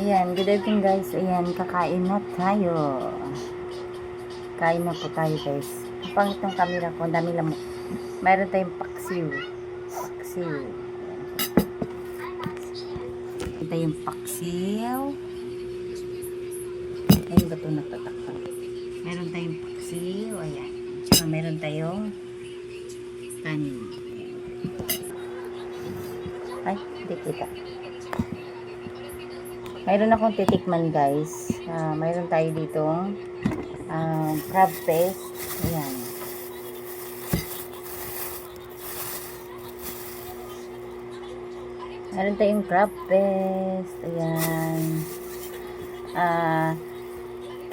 Ayan, good evening guys. Ayan, kakain na tayo. Kain na po tayo guys. Ang pangit ng camera ko, ang dami lamok. Mayroon tayong paksiw. Paksiw. Mayroon tayong paksiw. Ayun ba ito nagtatakpan? Meron tayong paksiw. Ayan. Tsaka meron tayong kanin. Ay, hindi kita. Mayroon akong titikman guys. Mayroon tayo ditong crab paste. Ayan. Mayroon tayong crab paste. Ayan.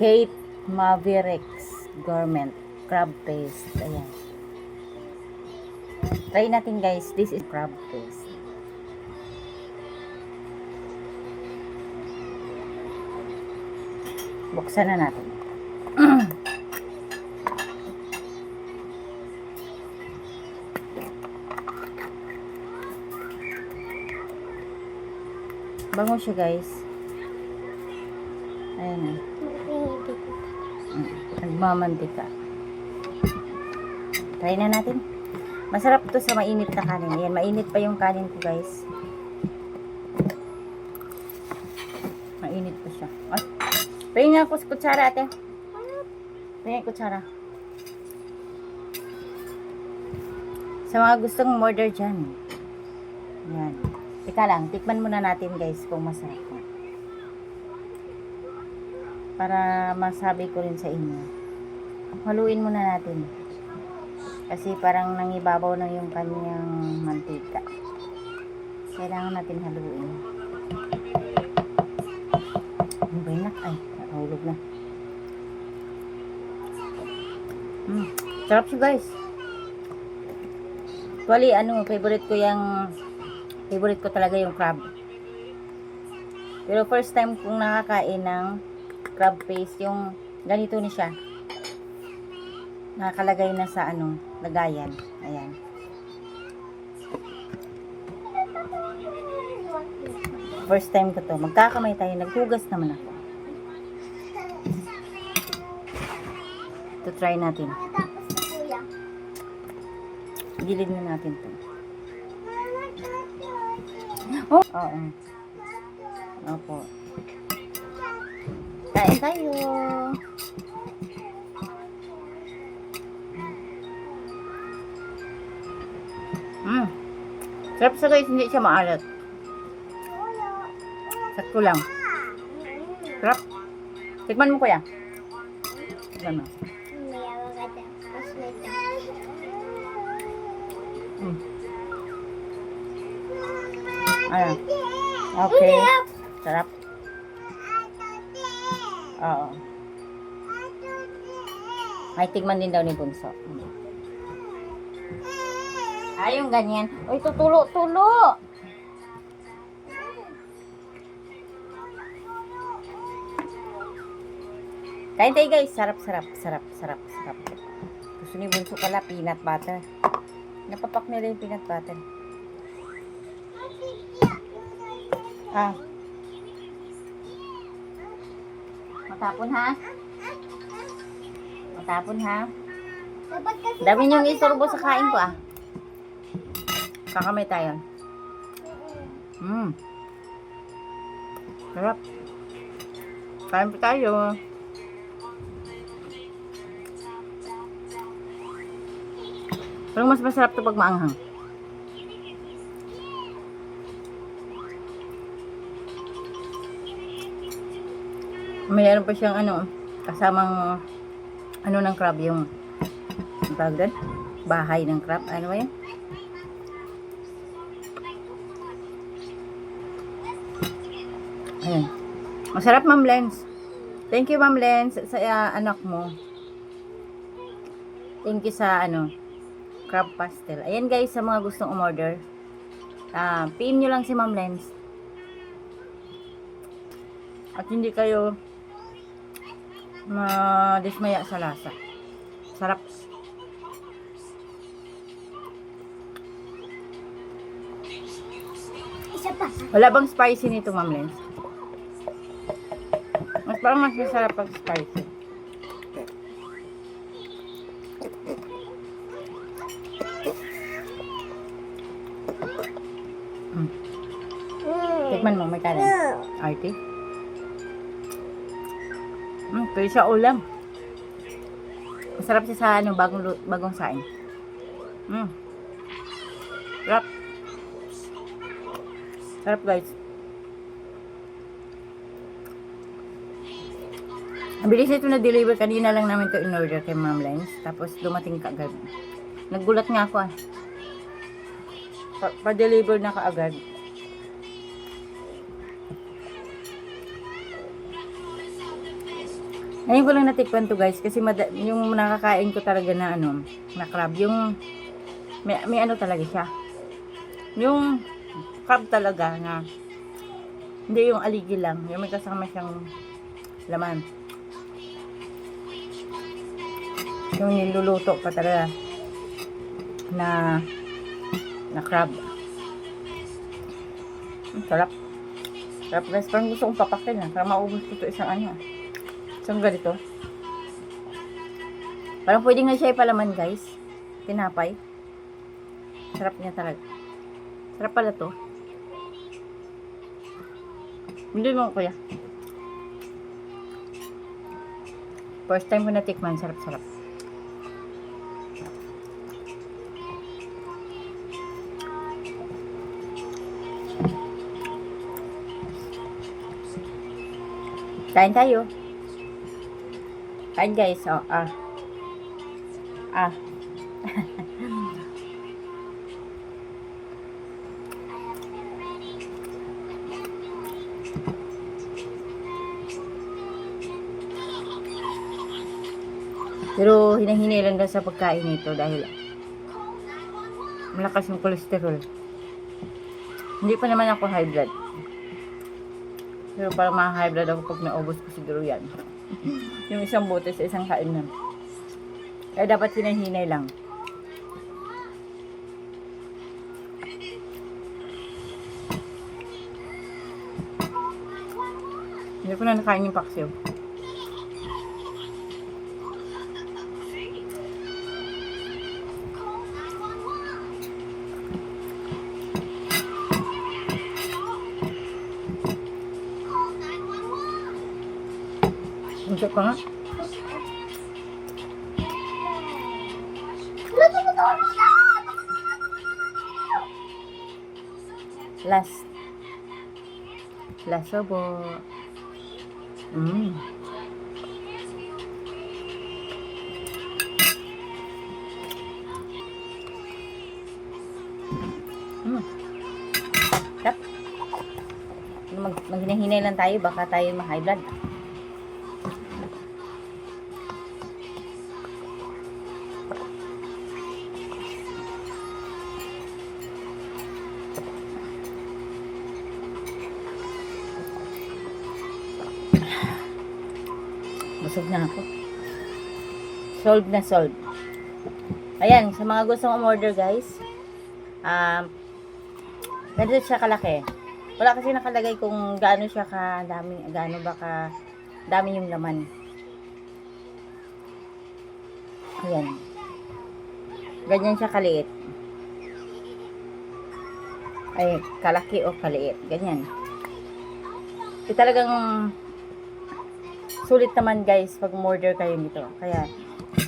Kate Mavericks Gourmet crab paste. Ayan. Try natin guys. This is crab paste. Buksan na natin. Bango siya guys. Ayan na. Nagmamantika. Try na natin. Masarap to sa mainit na kanin. Ayan, mainit pa yung kanin ko guys. Mainit pa siya. Ay, pahingin ako sa kutsara ate. Pahingin kutsara. Sa mga gustong order dyan. Ayan. Teka lang, tikman muna natin guys kung masarap. Para masabi ko rin sa inyo. Haluin muna natin. Kasi parang nangibabaw na yung kanyang mantika. Kailangan natin haluin. Ano ba yun? Ay, nahulog na. Sarap siya guys. Actually, favorite ko talaga yung crab. Pero first time kong nakakain ng crab paste, yung ganito ni siya. Nakakalagay na sa lagayan. Ayan. First time ko to. Magkakamay tayo. Naghugas naman ako. Ito try natin. Gilid na natin to. Oh, oo. Opo. Kain tayo. Sarap sa guys, hindi siya maalat. Sakto lang. Sarap. Tikman mo kuya. Tikman mo. Ayan. Okay. Sarap. Oo. Ay, tigman din daw ni Bunso. Ay, yung ganyan. Uy, tutulo. Kain tayo guys. Sarap. Gusto ni Bunso pala, peanut butter. Napapak nila yung peanut butter. Matapon ha. Dami niyong istorbo sa kain ko Kakamay tayo. Sarap. Kain pa tayo. Parang mas masarap to pag maanghang. Mayroon pa siyang kasamang ng crab, yung tawag doon, bahay ng crab. Ano ba yan? Ayan. Masarap, Ma'am Lens. Thank you, Ma'am Lens, sa anak mo. Thank you sa crab pastel. Ayan guys, sa mga gustong umorder, PM nyo lang si Ma'am Lens. At hindi kayo madismaya sa lasa. Sarap. Wala bang spicy nito, Ma'am Lens? Mas parang mas masarap pag spicy. Mm. Tikman mo, may kanin. Arty. Pwede siya ulam. Masarap siya sa ano, bagong saing. Sarap. Sarap guys. Ang bilis ito na deliver. Kanina lang namin ito in-order kay Ma'am Lens. Tapos dumating kaagad. Naggulat nga ako Pa-deliver na kaagad. Ngayon ko lang natikpan to guys. Kasi yung nakakain ko talaga na ano, na crab. Yung may ano talaga siya. Yung crab talaga na hindi yung aligi lang. Yung may kasama siyang laman. Yung niluluto pa talaga na crab. Sarap. Sarap guys. Parang gusto kong papakin para maubos ko ito isang ano. Isang ganito. Parang pwede nga siya ipalaman guys. Tinapay. Sarap niya talaga. Sarap pala to. Hindi mo kuya. First time ko natikman. Sarap-sarap. Kain tayo. Kain guys. Oh, Pero hinahinay lang daw sa pagkain nito dahil malakas yung cholesterol. Hindi pa naman ako high blood. Pero parang ma-high blood ako pag naubos ko siguro yan. Yung isang bote sa isang kainan. Kaya dapat hinahinay lang. Hindi ko na nakain yung paksiw. Masuk pa nga. Last sobo. Tap. Maghinay lang tayo, baka tayo ma-high blood. Busog na ako. Solved na solved. Ayan, sa mga gustong umorder guys, ganito siya kalaki. Wala kasi nakalagay kung gaano siya kadami, gaano ba dami yung laman. Ayan. Ganyan siya kaliit. Ay, kalaki o kaliit. Ganyan. Ito talagang sulit naman guys pag umorder kayo nito. Kaya,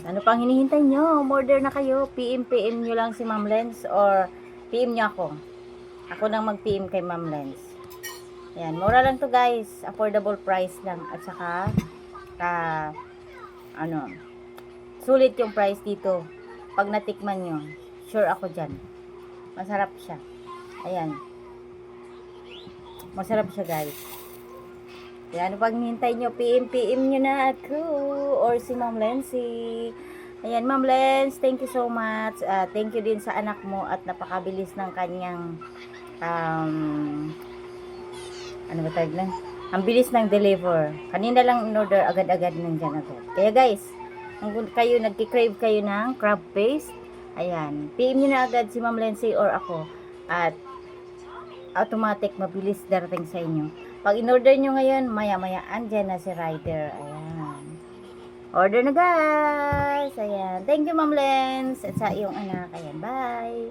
ano pang hinihintay nyo? Umorder na kayo. PM nyo lang si Ma'am Lens or PM nyo ako. Ako nang mag-PM kay Ma'am Lens. Ayan, mura lang to guys. Affordable price lang. At saka, sulit yung price dito. Pag natikman nyo, sure ako dyan. Masarap siya. Ayan. Masarap siya guys. Kaya ano pag hinihintay nyo, PM nyo na ako or si Ma'am Lency. Ayan, Ma'am Lens, thank you so much. Thank you din sa anak mo at napakabilis ng kanyang ano ba tawag lang? Ang bilis ng deliver. Kanina lang in-order, agad-agad nandyan agad. Kaya guys, kung kayo nagki-crave kayo ng crab paste, ayan, PM nyo na agad si Ma'am Lency or ako. At automatic mabilis darating sa inyo. Pag in-order nyo ngayon, maya-maya andyan na si rider. Ayan. Order na guys. Ayan. Thank you Ma'am Lens at sa iyong anak. Ayan. Bye.